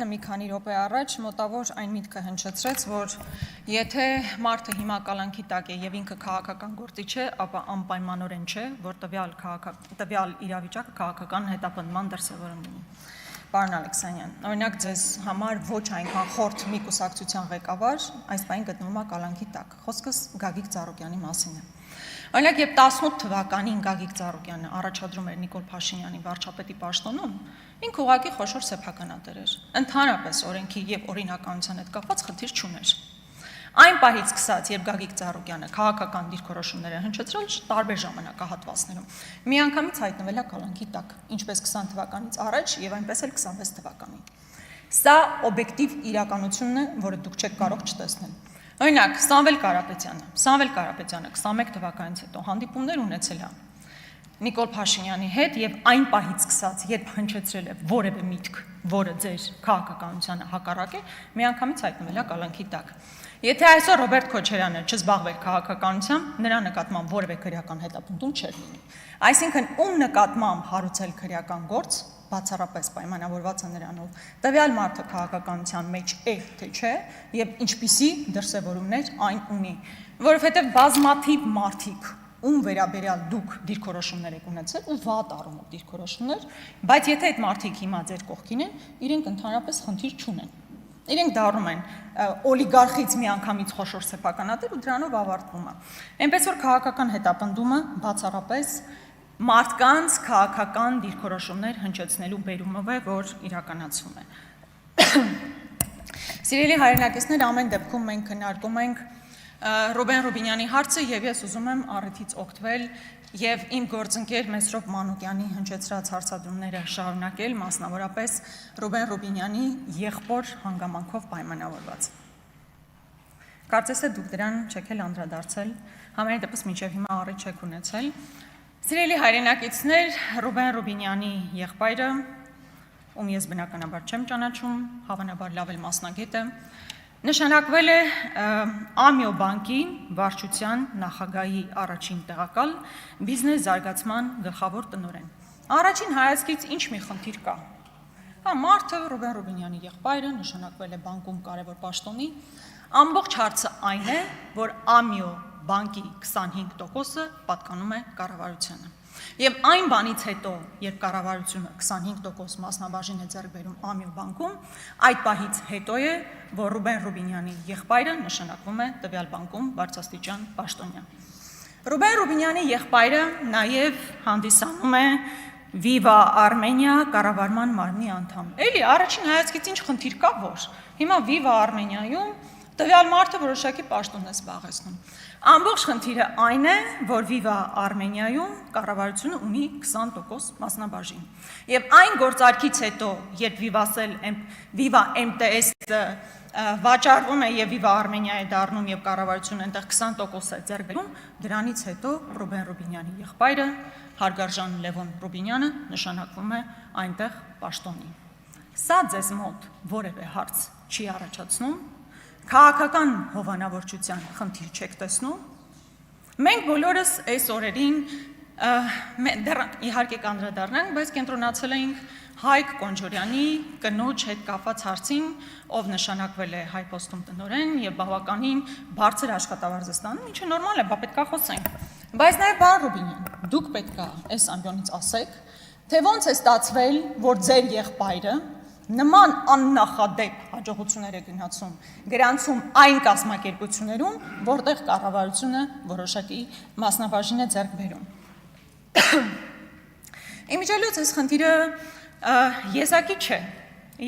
Մի քանի րոպե առաջ մոտավոր այն միտքը հնչեցրեց, որ եթե մարդը հիմա կալանքի տակ է եւ ինքը քաղաքական գործիչ է, ապա անպայմանորեն չէ, որ տվյալ իրավիճակը քաղաքական հետապնդման դրսևորում ունի։ Պարոն Ալեքսանյան, օրինակ ձեզ համար ոչ այնքան խորթ մի կուսակցության ղեկավար այս պահին գտնվում է կալանքի տակ։ Խոսքս Գագիկ Ծառուկյանի մասին է։ Օրինակ, երբ 18 թվականին Գագիկ Ծառուկյանը առաջադրում էր Նիկոլ Փաշինյանի վարչապետի պաշտոնում, ինքը ուղղակի խոշոր սեփականատեր էր։ Ընդհանրապես օրենքի եւ օրինականության հետ կապված խնդիր չուներ։ Այն պահից սկսած, երբ Գագիկ Ծառուկյանը քաղաքական դիրքորոշումներ է հնչեցրել տարբեր ժամանակահատվածներում, միանգամից հայտնվել է կալանքի տակ, ինչպես 20 թվականից առաջ եւ այնպես էլ 26 թվականին։ Սա օբյեկտիվ իրականությունն է, որը դուք չեք կարող չտեսնել։ Օրինակ, Սամվել Կարապետյանը 21 թվականից հետո հանդիպումներ ունեցել է Նիկոլ Փաշինյանի հետ եւ այն պահից սկսած, երբ հնչեցրել է որևէ միտք, որը ձեր քաղաքականությանը հակառակ է, միանգամից հայտնվել է կալանքի տակ։ Եթե այսօր Ռոբերտ Քոչարյանը չզբաղվեր քաղաքականությամբ, նրա նկատմամբ որևէ քրեական հետապնդում չէր լինի։ Այսինքն, ում նկատմամբ հարուցել քրեական գործ բացառապես պայմանավորված է նրանով, տվյալ մարդը քաղաքականության մեջ է, թե չէ, եւ ինչպիսի դրսևորումներ այն ունի, որովհետեւ բազմաթիվ մարդիկ, ում վերաբերյալ դուք դիրքորոշումներ եք ունեցել ու վատ առումով դիրքորոշումներ, բայց եթե այդ մարդիկ հիմա ձեր կողքին են, իրենք ընդհանրապես խնդիր չունեն։ Իրենք դառնում են օլիգարխից միանգամից խոշոր սեփականատեր ու դրանով ավարտվում է։ Այնպես որ քաղաքական հետապնդումը բացառապես մարդկանց քաղաքական դիրքորոշումներ հնչեցնելու բերումով է, որ իրականացվում է։ Սիրելի հայրենակիցներ, ամեն դեպքում մենք քննարկում ենք Ռուբեն Ռուբինյանի հարցը եւ ես ուզում եմ առիթից օգտվել եւ իմ գործընկեր Մեսրոպ Մանուկյանի հնչեցրած հարցադրումները շարունակել, մասնավորապես Ռուբեն Ռուբինյանի եղբոր հանգամանքով պայմանավորված։ Կարծես թե դուք դրան չեք էլ անդրադարձել, համենայն դեպս մինչև հիմա առիթ չեք ունեցել։ Սիրելի հայրենակիցներ, Ռուբեն Ռուբինյանի եղբայրը, ում ես բնականաբար չեմ ճանաչում, հավանաբար լավ էլ մասնագետ է, նշանակվել է Ամիո բանկի վարչության նախագահի առաջին տեղակալ, բիզնես զարգացման գլխավոր տնօրեն։ Առաջին հայացքից ինչ մի խնդիր կա։ Մարդը Ռուբեն Ռուբինյանի եղբայրը նշանակվել է բանկում կարևոր պաշտոնի, ամբողջ հարցը այն է, որ Ամիո բանկի 25%-ը պատկանում է կառավարությանը։ Եվ այն բանից հետո, երբ կառավարությունը 25% մասնաբաժին է ձեռք բերում Ամիո բանկում, այդ պահից հետո է, որ Ռուբեն Ռուբինյանի եղբայրը նշանակվում է տվյալ բանկում բարձրաստիճան պաշտոնյա։ Ռուբեն Ռուբինյանի եղբայրը նաև հանդիսանում է Viva Armenia կառավարման մարմնի անդամ։ Էլի առաջին հայացքից ինչ խնդիր կա, որ հիմա Viva Armenia-ում տվյալ մարդը որոշակի պաշտոն է զբաղեցնում։ Ամբողջ խնդիրը այն է, որ Viva Armenia-ում կառավարությունը ունի 20% մասնաբաժին։ Եվ այն գործարքից հետո, երբ Viva MTS-ը վաճառվում է եւ Viva Armenia է դառնում եւ կառավարությունը այնտեղ 20% է ձեռք բերում, դրանից հետո Ռուբեն Ռուբինյանի եղբայրը Հարգարժան Լևոն Ռուբինյանը նշանակվում է այնտեղ պաշտոնի։ Սա ձեզ մոտ որևէ հարց չի առաջացնում, քաղաքական հովանավորչության խնդիր չեք տեսնում։ Մենք բոլորս այս օրերին դեռ իհարկե կանդրադառնանք, բայց կենտրոնացել ենք Հայկ Կոնջորյանի կնոջ հետ կապված հարցին, ով նշանակվել է Հայփոստում տնօրեն եւ բավականին բարձր աշխատավարձ ստանում, ինչը նորմալ է, բա պետք է խոսենք։ Բայց նաեւ պարոն Ռուբինյան, դուք պետք է այս ամբիոնից ասեք, թե ոնց է ստացվել, որ ձեր եղբայրը նման աննախադեպ հաջողություններ է գրանցում այն կազմակերպություններում, որտեղ կառավարությունը որոշակի մասնաբաժին է ձեռք բերում։ Իմիջիալոց այս խնդիրը եզակի չէ,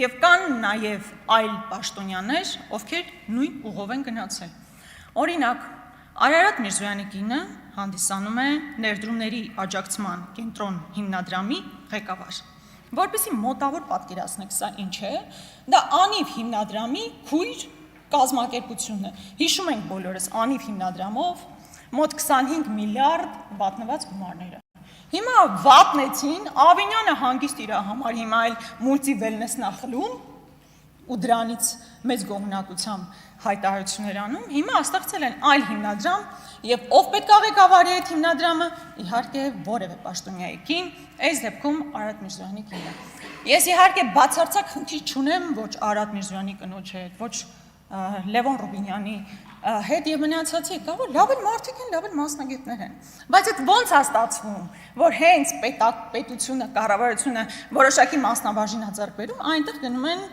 եւ կան նաեւ այլ պաշտոնյաներ, ովքեր նույն ուղով են գնացել։ Օրինակ, Արարատ Միրզոյանի կինը հանդիսանում է ներդրումների աջակցման կենտրոն հիմնադրամի ղեկավար։ Որպեսզի մոտավոր պատկերացնեք սա ինչ է, դա Անիվ հիմնադրամի քույր կազմակերպությունն է։ Հիշում ենք բոլորս Անիվ հիմնադրամով մոտ 25 միլիարդ վատնված գումարները։ Հիմա վատնեցին, Ավինյանը հանգիստ իր համար հիմա էլ մուլտի վելնեսն է խլում ու դրանից մեծ գոհունակությամբ հայտարարություններ անում, հիմա ստեղծել են այլ հիմնադրամ եւ ով պետք է ղեկավարի այդ հիմնադրամը, իհարկե որևէ պաշտոնյայի կին, այս դեպքում Արարատ Միրզոյանի կինը։ Ես իհարկե բացարձակ խնդիր չունեմ ոչ Արադ Միրզոյանի կնոջ հետ, ոչ Լևոն Ռուբինյանի հետ եւ մնացածի, կա որ լավ են մարդիկ են, լավ են մասնագետներ են։ Բայց այդ ո՞նց է ստացվում, որ հենց պետությունը, կառավարությունը որոշակի մասնաբաժին է ձեռք բերում, այնտեղ գնում են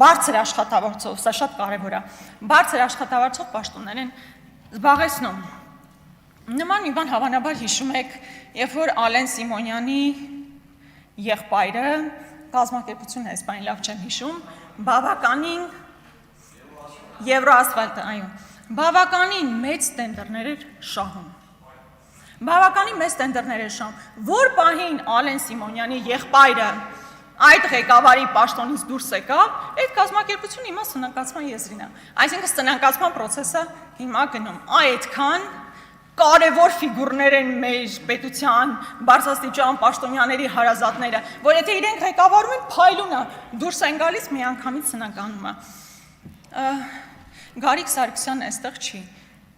բարձր աշխատավարձով, սա շատ կարևոր է, բարձր աշխատավարձով պաշտոններ են զբաղեցնում։ Նման մի բան հավանաբար հիշում եք, երբ որ Ալեն Սիմոնյանի եղբայրը կազմակերպությունը այս բանը լավ չեմ հիշում, բավականին Եվրոասֆալտը, այո, բավականին մեծ տենդերներ էր շահում։ Բավականին մեծ տենդերներ էր շահում, որ պահին Ալեն Սիմոնյանի եղբայրը այդ ղեկավարի պաշտոնից դուրս եկավ, այդ կազմակերպությունը հիմա սնանկացման եզրին է։ Այսինքն սնանկացման process-ը հիմա գնում, այդքան կարևոր ֆիգուրներ են մեր պետության բարձրաստիճան պաշտոնյաների հարազատները, որ եթե իրենք ղեկավարում են, փայլուն է, դուրս են գալիս միանգամից սնանկանում է։ Գարիկ Սարգսյանը այստեղ չի։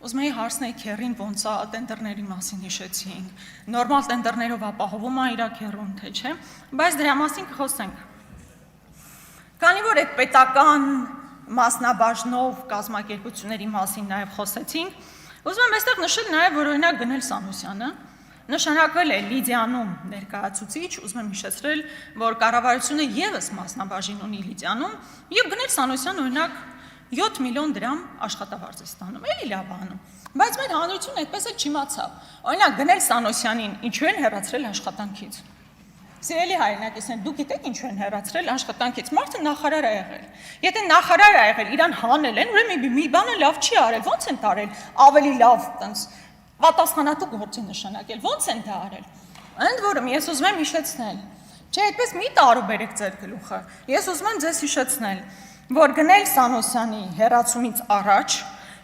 Ուզում էի հարցնել քերին ոնց է տենդերների մասին հիշեցինք, նորմալ տենդերներով ապահովում է իր քերուն, թե չէ, բայց դրա մասին կխոսենք։ Քանի որ այդ պետական մասնաբաժնով կազմակերպությունների մասին նաև խոսեցինք, ուզում եմ այստեղ նշել նաև, որ օրինակ Գնել Սանոսյանը նշանակվել է Լիդիանում ներկայացուցիչ, ուզում եմ հիշեցրել, որ կառավարությունը եւս մասնաբաժին ունի Լիդիանում, եւ Գնել Սանոսյանը օրինակ 7 միլիոն դրամ աշխատավարձ է ստանում, էլի լավ անում, բայց մեր հանրությունը այդպես էլ չիմացավ։ Օրինակ Գնել Սանոսյանին ինչու են հեռացրել աշխատանքից։ Սիրելի հայրենակիցներ, դուք գիտեք ինչու են հեռացրել աշխատանքից։ Մարդը նախարար է եղել։ Եթե նախարար է եղել, իրան հանել են, ուրեմն մի բանը լավ չի արել, ո՞նց են տարել ավելի լավ տենց պատասխանատու գործի նշանակել, ո՞նց են դա արել։ Ընդ որում ես ուզում եմ հիշեցնել, չէ, այդպես մի տարուբերեք ձեր գլուխը։ Ես ուզում եմ ձեզ հիշեցնել, որ Գնել Սանոսյանի հեռացումից առաջ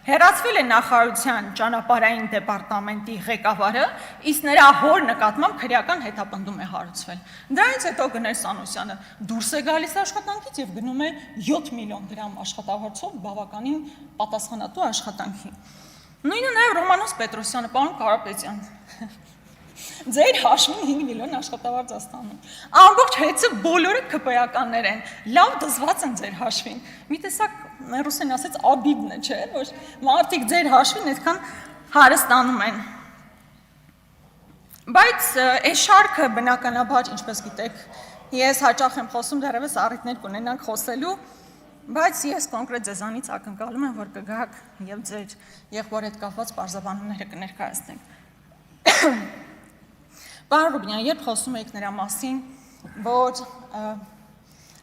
հեռացվել է նախարարության ճանապարհային դեպարտամենտի ղեկավարը, իսկ նրա հոր նկատմամբ քրեական հետապնդում է հարուցվել։ Դրանից հետո Գնել Սանոսյանը դուրս է գալիս աշխատանքից եւ գնում է 7 միլիոն դրամ աշխատավարձով բավականին պատասխանատու աշխատանքի։ Նույնը նաև Ռոմանոս Պետրոսյանը, պարոն Կարապետյան, ձեր հաշվին 5 միլիոն աշխատավարձ է ստանում։ Ամբողջ հեծը բոլորը ԿՊ-ականներ են, լավ դզված են ձեր հաշվին։ Մի տեսակ ռուսեն ասեց աբիդն է, չէ, որ մարդիկ ձեր հաշվին այդքան հարստանում են։ Բայց այս շարքը բնականաբար, ինչպես գիտեք, ես հաճախ եմ խոսում, դեռևս առիթներ կունենանք խոսելու, բայց ես կոնկրետ ձեզանից ակնկալում եմ, որ կգաք եւ ձեր եղբոր հետ կապված պարզաբանումները կներկայացնեք։ Պարոն Ռուբինյան, երբ խոսում եք նրա մասին, որ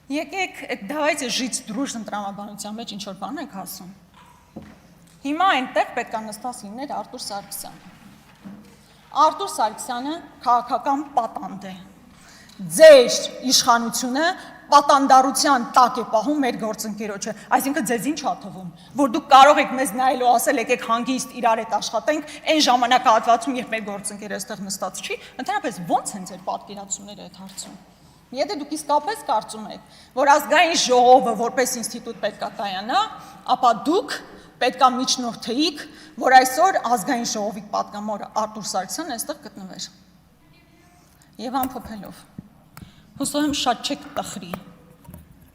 եկեք давайте жить дружно տրամաբանության մեջ ինչ որ բան եք ասում։ Հիմա այնտեղ պետք է նստած լիներ Արտուր Սարգսյանը։ Արտուր Սարգսյանը քաղաքական պատանդ է։ Ձեր իշխանությունը պատանդարության տակ է պահում մեր գործընկերոջը, այսինքն ձեզ ինչ ա թվում, որ դուք կարող եք մեզ նայելու ասել եկեք հանգիստ իրար հետ աշխատենք, այն ժամանակահատվածում, երբ մեր գործընկերը այստեղ նստած չի, ընդհանրապես ո՞նց են ձեր պատկերացումները այդ հարցում։ Եթե դուք իսկապես կարծում եք, որ ազգային ժողովը որպես ինստիտուտ պետք է կայանա, ապա դուք պետք է միջնորդեիք, որ այսօր ազգային ժողովի պատգամավոր Արտուր Սարգսյանն այստեղ գտնվեր։ Եվ ամփոփելով հուսով եմ շատ չեք տխրի,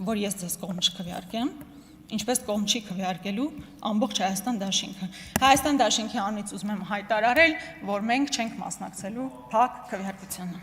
որ ես ձեզ կողմ չքվեարկեմ, ինչպես կողմ չի քվեարկելու ամբողջ Հայաստան դաշինքը։ Հայաստան դաշինքի անունից ուզում եմ հայտարարել, որ մենք չենք մասնակցելու փակ քվեարկությանը։